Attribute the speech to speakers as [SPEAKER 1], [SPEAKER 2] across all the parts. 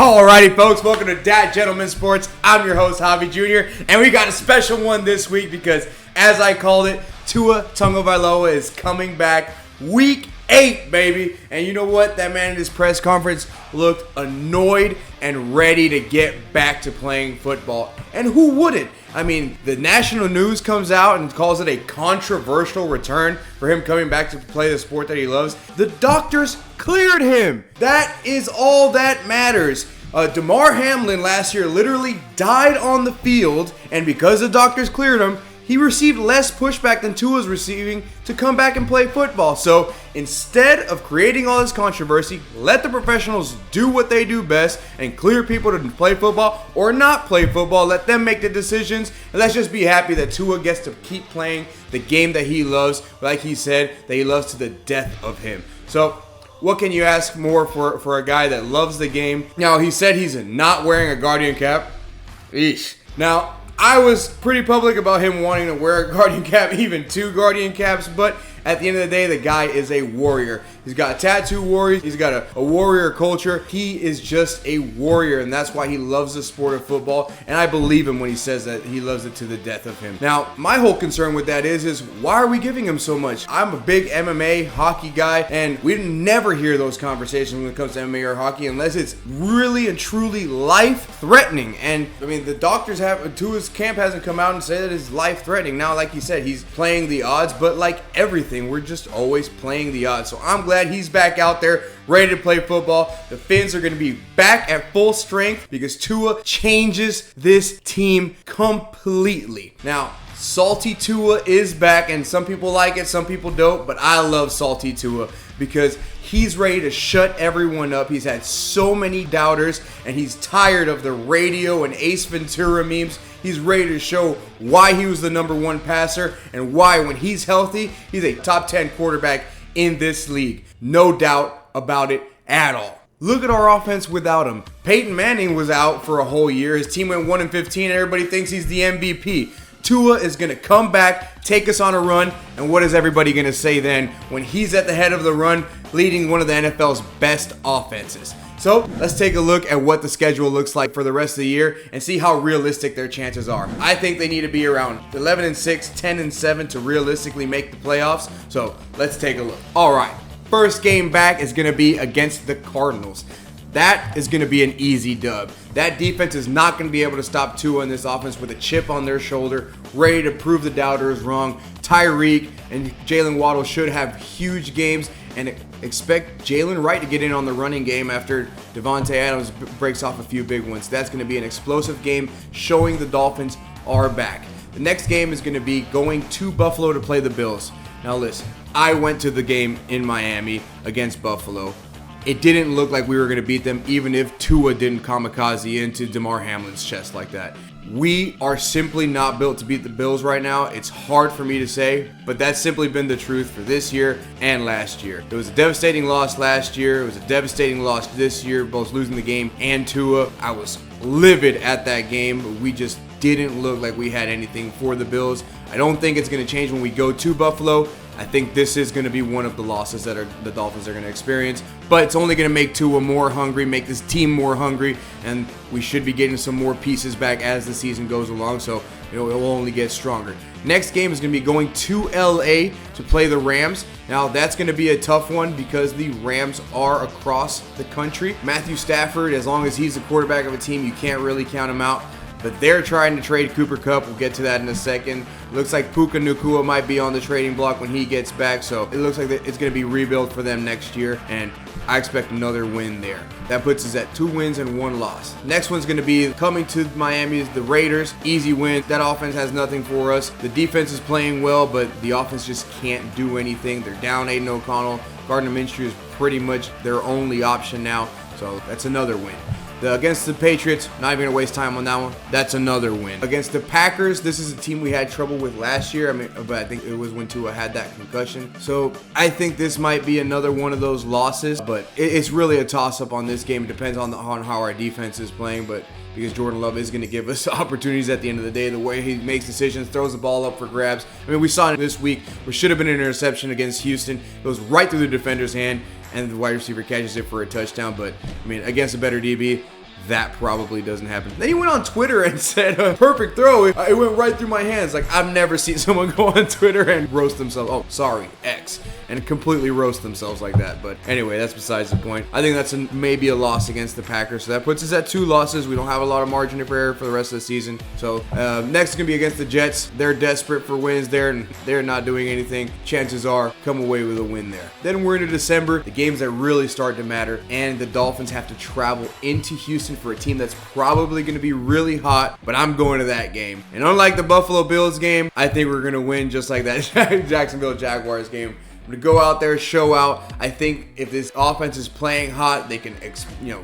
[SPEAKER 1] Alrighty, folks, welcome to Dat Gentleman Sports. I'm your host, Javi Jr., and we got a special one this week because, as I called it, Tua Tagovailoa is coming back week 8, baby. And you know what? That man in his press conference looked annoyed and ready to get back to playing football. And who wouldn't? I mean, the national news comes out and calls it a controversial return for him coming back to play the sport that he loves. The doctors cleared him. That is all that matters. Damar Hamlin last year literally died on the field, and because the doctors cleared him, he received less pushback than Tua's receiving to come back and play football. So instead of creating all this controversy, let the professionals do what they do best and clear people to play football or not play football. Let them make the decisions. And let's just be happy that Tua gets to keep playing the game that he loves, like he said, that he loves to the death of him. So what can you ask more for a guy that loves the game? Now, he said he's not wearing a Guardian cap. Eesh. Now, I was pretty public about him wanting to wear a Guardian cap, even 2 Guardian caps, but at the end of the day, the guy is a warrior. He's got tattoo warriors. He's got a warrior culture. He is just a warrior, and that's why he loves the sport of football, and I believe him when he says that he loves it to the death of him. Now, my whole concern with that is why are we giving him so much? I'm a big MMA hockey guy, and we never hear those conversations when it comes to MMA or hockey unless it's really and truly life-threatening. And, I mean, the doctors to his camp hasn't come out and said that it's life-threatening. Now, like you said, he's playing the odds, but like everything, we're just always playing the odds. So I'm glad he's back out there ready to play football. The Finns are going to be back at full strength because Tua changes this team completely. Now, Salty Tua is back, and some people like it, some people don't, but I love Salty Tua because he's ready to shut everyone up. He's had so many doubters, and he's tired of the radio and Ace Ventura memes. He's ready to show why he was the number 1 passer and why, when he's healthy, he's a top 10 quarterback in this league. No doubt about it at all. Look at our offense without him. Peyton Manning was out for a whole year. His team went 1-15, and everybody thinks he's the MVP. Tua is going to come back, take us on a run, and what is everybody going to say then when he's at the head of the run, leading one of the NFL's best offenses? So let's take a look at what the schedule looks like for the rest of the year and see how realistic their chances are. I think they need to be around 11-6, 10-7 to realistically make the playoffs. So let's take a look. All right, first game back is going to be against the Cardinals. That is going to be an easy dub. That defense is not going to be able to stop Tua in this offense with a chip on their shoulder, ready to prove the doubters wrong. Tyreek and Jalen Waddle should have huge games, and expect Jalen Wright to get in on the running game after Devontae Adams breaks off a few big ones. That's going to be an explosive game showing the Dolphins are back. The next game is going to be going to Buffalo to play the Bills. Now listen, I went to the game in Miami against Buffalo. It didn't look like we were going to beat them, even if Tua didn't kamikaze into Damar Hamlin's chest like that. We are simply not built to beat the Bills right now. It's hard for me to say, but that's simply been the truth for this year and last year. It was a devastating loss last year. It was a devastating loss this year, both losing the game and Tua. I was livid at that game, but we just didn't look like we had anything for the Bills. I don't think it's going to change when we go to Buffalo. I think this is going to be one of the losses that the Dolphins are going to experience, but it's only going to make Tua more hungry, make this team more hungry, and we should be getting some more pieces back as the season goes along, so it will only get stronger. Next game is going to be going to LA to play the Rams. Now, that's going to be a tough one because the Rams are across the country. Matthew Stafford, as long as he's the quarterback of a team, you can't really count him out. But they're trying to trade Cooper Kupp. We'll get to that in a second. Looks like Puka Nacua might be on the trading block when he gets back. So it looks like it's going to be rebuilt for them next year. And I expect another win there. That puts us at 2 wins and 1 loss. Next one's going to be coming to Miami is the Raiders. Easy win. That offense has nothing for us. The defense is playing well, but the offense just can't do anything. They're down Aiden O'Connell. Gardner Minshew is pretty much their only option now. So that's another win. Against the Patriots, not even going to waste time on that one. That's another win. Against the Packers, this is a team we had trouble with last year. But I think it was when Tua had that concussion. So I think this might be another one of those losses. But it's really a toss-up on this game. It depends on how our defense is playing. But because Jordan Love is going to give us opportunities at the end of the day, the way he makes decisions, throws the ball up for grabs. We saw it this week. Where should have been an interception against Houston. It goes right through the defender's hand, and the wide receiver catches it for a touchdown. But against a better DB, that probably doesn't happen. Then he went on Twitter and said, perfect throw. It went right through my hands. Like, I've never seen someone go on Twitter and roast themselves. Oh, sorry, X. And completely roast themselves like that. But anyway, that's besides the point. I think that's maybe a loss against the Packers. So that puts us at 2 losses. We don't have a lot of margin of error for the rest of the season. So next is going to be against the Jets. They're desperate for wins there, and they're not doing anything. Chances are, come away with a win there. Then we're into December, the games that really start to matter. And the Dolphins have to travel into Houston for a team that's probably going to be really hot. But I'm going to that game. And unlike the Buffalo Bills game, I think we're going to win just like that Jacksonville Jaguars game. I'm going to go out there, show out. I think if this offense is playing hot, they can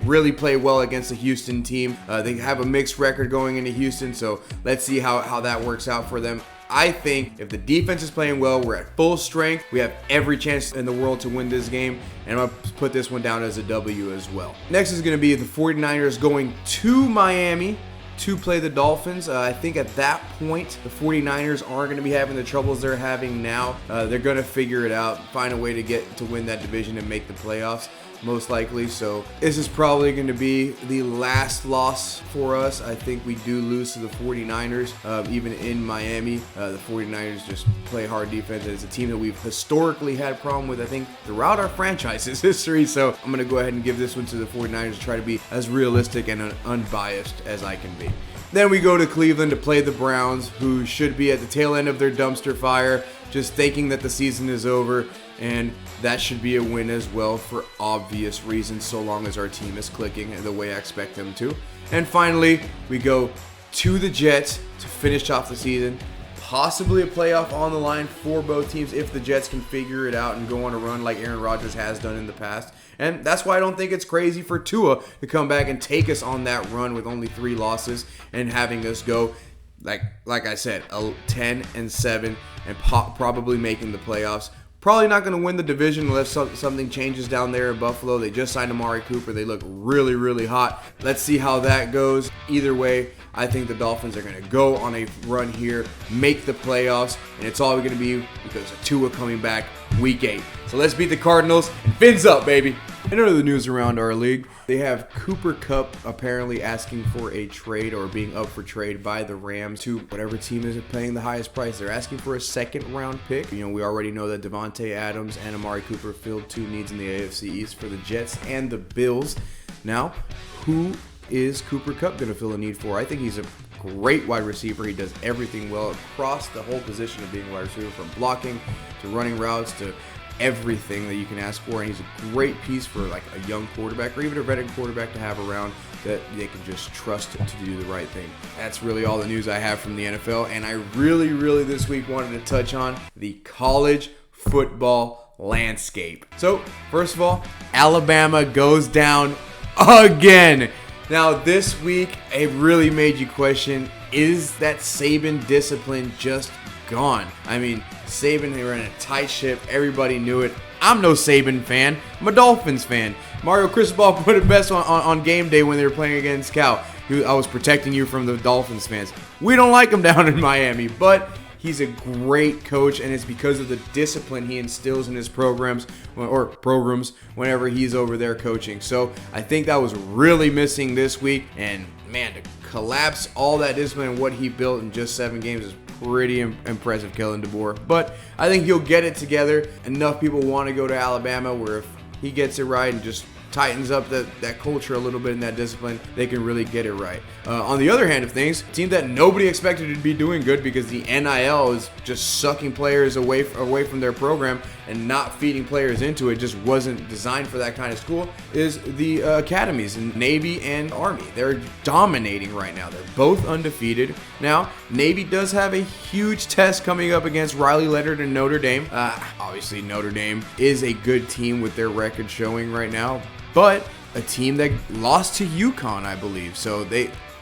[SPEAKER 1] really play well against the Houston team. They have a mixed record going into Houston, so let's see how that works out for them. I think if the defense is playing well, we're at full strength. We have every chance in the world to win this game, and I'm going to put this one down as a W as well. Next is going to be the 49ers going to Miami to play the Dolphins. I think at that point, the 49ers aren't going to be having the troubles they're having now. They're going to figure it out, find a way to win that division and make the playoffs, most likely. So this is probably going to be the last loss for us. I think we do lose to the 49ers, even in Miami. The 49ers just play hard defense. It's a team that we've historically had a problem with, I think, throughout our franchise's history. So I'm going to go ahead and give this one to the 49ers to try to be as realistic and unbiased as I can be. Then we go to Cleveland to play the Browns, who should be at the tail end of their dumpster fire, just thinking that the season is over, and that should be a win as well for obvious reasons, so long as our team is clicking the way I expect them to. And finally, we go to the Jets to finish off the season. Possibly a playoff on the line for both teams if the Jets can figure it out and go on a run like Aaron Rodgers has done in the past. And that's why I don't think it's crazy for Tua to come back and take us on that run with only 3 losses and having us go, like I said, 10-7 and probably making the playoffs. Probably not going to win the division unless something changes down there in Buffalo. They just signed Amari Cooper. They look really, really hot. Let's see how that goes. Either way, I think the Dolphins are going to go on a run here, make the playoffs, and it's all going to be because of Tua coming back week 8. So let's beat the Cardinals and fins up, baby. In other news around our league, they have Cooper Kupp apparently asking for a trade or being up for trade by the Rams to whatever team is paying the highest price. They're asking for a 2nd-round pick. We already know that Devontae Adams and Amari Cooper filled 2 needs in the AFC East for the Jets and the Bills. Now, who is Cooper Kupp going to fill a need for? I think he's a great wide receiver. He does everything well across the whole position of being a wide receiver, from blocking to running routes to everything that you can ask for, and he's a great piece for like a young quarterback or even a veteran quarterback to have around that they can just trust to do the right thing. That's really all the news I have from the NFL, and I really this week wanted to touch on the college football landscape. So first of all, Alabama goes down again. Now this week, it really made you question, is that Saban discipline just gone? I mean, Saban, they were in a tight ship. Everybody knew it. I'm no Saban fan. I'm a Dolphins fan. Mario Cristobal put it best on game day when they were playing against Cal. I was protecting you from the Dolphins fans. We don't like him down in Miami, but he's a great coach, and it's because of the discipline he instills in his programs whenever he's over there coaching. So I think that was really missing this week, and man, to collapse all that discipline and what he built in just 7 games is pretty impressive, Kellen DeBoer. But I think he'll get it together. Enough people want to go to Alabama where if he gets it right and just tightens up that culture a little bit and that discipline, they can really get it right. On the other hand of things, a team that nobody expected to be doing good because the NIL is just sucking players away from their program and not feeding players into it, just wasn't designed for that kind of school, is the academies in Navy and Army. They're dominating right now. They're both undefeated. Now, Navy does have a huge test coming up against Riley Leonard and Notre Dame. Obviously, Notre Dame is a good team with their record showing right now, but a team that lost to UConn, I believe. So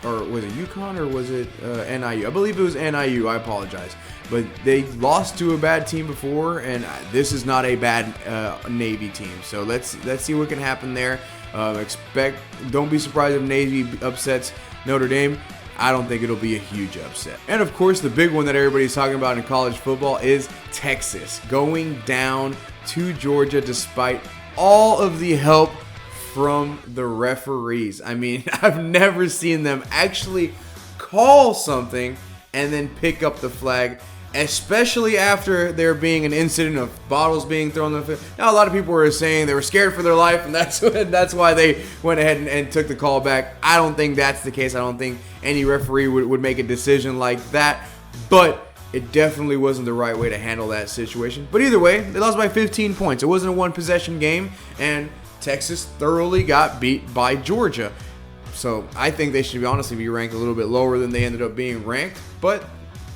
[SPEAKER 1] or was it UConn or was it NIU? I believe it was NIU. I apologize. But they lost to a bad team before, and this is not a bad Navy team. So let's see what can happen there. Don't be surprised if Navy upsets Notre Dame. I don't think it'll be a huge upset. And of course, the big one that everybody's talking about in college football is Texas going down to Georgia despite all of the help from the referees. I mean, I've never seen them actually call something and then pick up the flag, especially after there being an incident of bottles being thrown on the field. Now, a lot of people were saying they were scared for their life, and that's why they went ahead and took the call back. I don't think that's the case. I don't think any referee would make a decision like that, but it definitely wasn't the right way to handle that situation. But either way, they lost by 15 points. It wasn't a one-possession game, and Texas thoroughly got beat by Georgia. So I think they should honestly be ranked a little bit lower than they ended up being ranked, but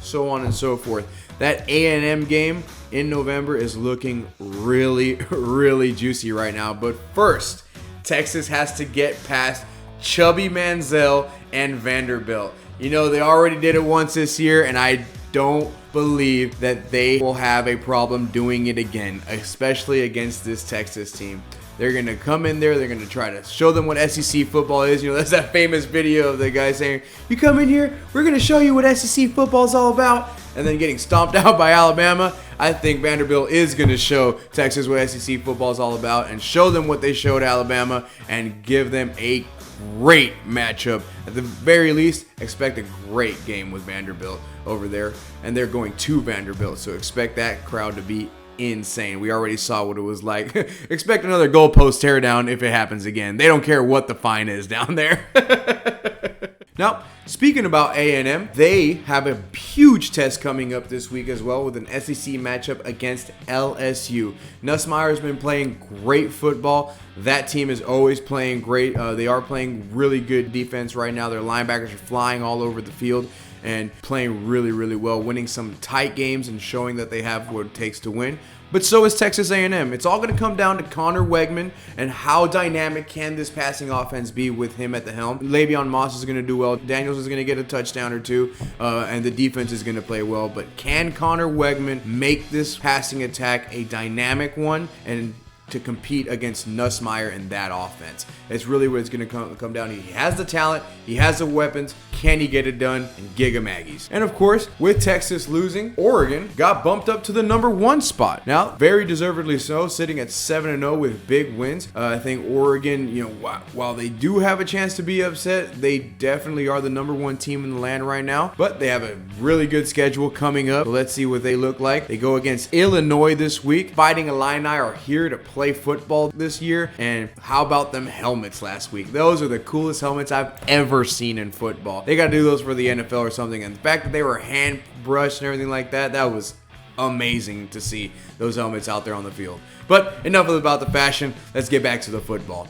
[SPEAKER 1] so on and so forth. That A&M game in November is looking really, really juicy right now. But first, Texas has to get past Chubby Manziel and Vanderbilt. You know, they already did it once this year, and I don't believe that they will have a problem doing it again, especially against this Texas team. They're going to come in there. They're going to try to show them what SEC football is. You know, that's that famous video of the guy saying, "You come in here, we're going to show you what SEC football is all about," and then getting stomped out by Alabama. I think Vanderbilt is going to show Texas what SEC football is all about and show them what they showed Alabama and give them a great matchup. At the very least, expect a great game with Vanderbilt over there. And they're going to Vanderbilt, so expect that crowd to be insane. We already saw what it was like. Expect another goalpost teardown if it happens again. They don't care what the fine is down there. Now, speaking about A&M, they have a huge test coming up this week as well with an SEC matchup against LSU. Nussmeier's been playing great football. That team is always playing great. They are playing really good defense right now. Their linebackers are flying all over the field and playing really, really well, winning some tight games and showing that they have what it takes to win. But so is Texas A&M. It's all going to come down to Connor Wegman and how dynamic can this passing offense be with him at the helm. Le'Veon Moss is going to do well. Daniels is going to get a touchdown or two, and the defense is going to play well. But can Connor Wegman make this passing attack a dynamic one and to compete against Nussmeier in that offense? It's really what it's going to come down to. He has the talent, he has the weapons. Can he get it done? And Giga Maggies. And of course, with Texas losing, Oregon got bumped up to the #1 spot. Now, very deservedly so, sitting at 7-0 with big wins. I think Oregon, you know, while they do have a chance to be upset, they definitely are the #1 team in the land right now. But they have a really good schedule coming up. So let's see what they look like. They go against Illinois this week. Fighting Illini are here to play football this year. And how about them helmets last week? Those are the coolest helmets I've ever seen in football. They got to do those for the NFL or something. And the fact that they were hand brushed and everything like that, that was amazing to see those helmets out there on the field. But enough about the fashion. Let's get back to the football.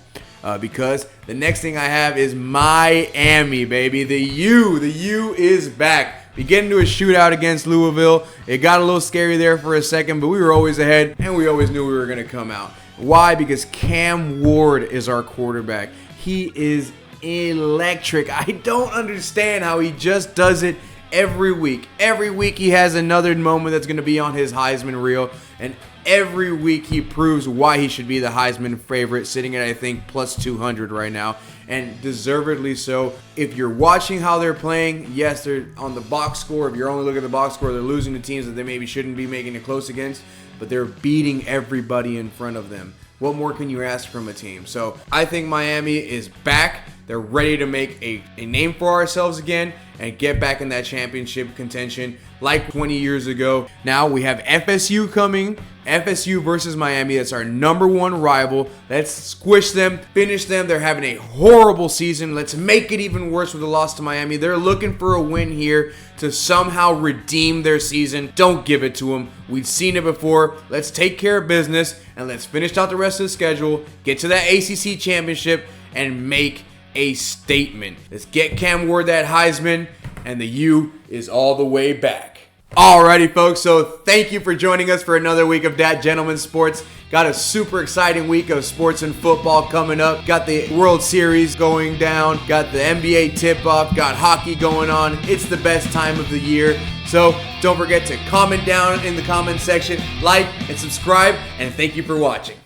[SPEAKER 1] Because the next thing I have is Miami, baby. The U is back. We get into a shootout against Louisville. It got a little scary there for a second, but we were always ahead, and we always knew we were going to come out. Why? Because Cam Ward is our quarterback. He is electric. I don't understand how he just does it every week. Every week he has another moment that's going to be on his Heisman reel, and every week he proves why he should be the Heisman favorite, sitting at, I think, plus 200 right now, and deservedly so. If you're watching how they're playing, yes, they're on the box score. If you're only looking at the box score, they're losing to teams that they maybe shouldn't be making it close against, but they're beating everybody in front of them. What more can you ask from a team? So I think Miami is back. They're ready to make a name for ourselves again and get back in that championship contention like 20 years ago. Now we have FSU coming. FSU versus Miami. That's our #1 rival. Let's squish them, finish them. They're having a horrible season. Let's make it even worse with a loss to Miami. They're looking for a win here to somehow redeem their season. Don't give it to them. We've seen it before. Let's take care of business and let's finish out the rest of the schedule, get to that ACC championship, and make a statement. Let's get Cam Ward that Heisman, and the U is all the way back. Alrighty, folks, so thank you for joining us for another week of Dat Gentleman Sports. Got a super exciting week of sports and football coming up. Got the World Series going down. Got the NBA tip-off. Got hockey going on. It's the best time of the year. So don't forget to comment down in the comment section, like, and subscribe, and thank you for watching.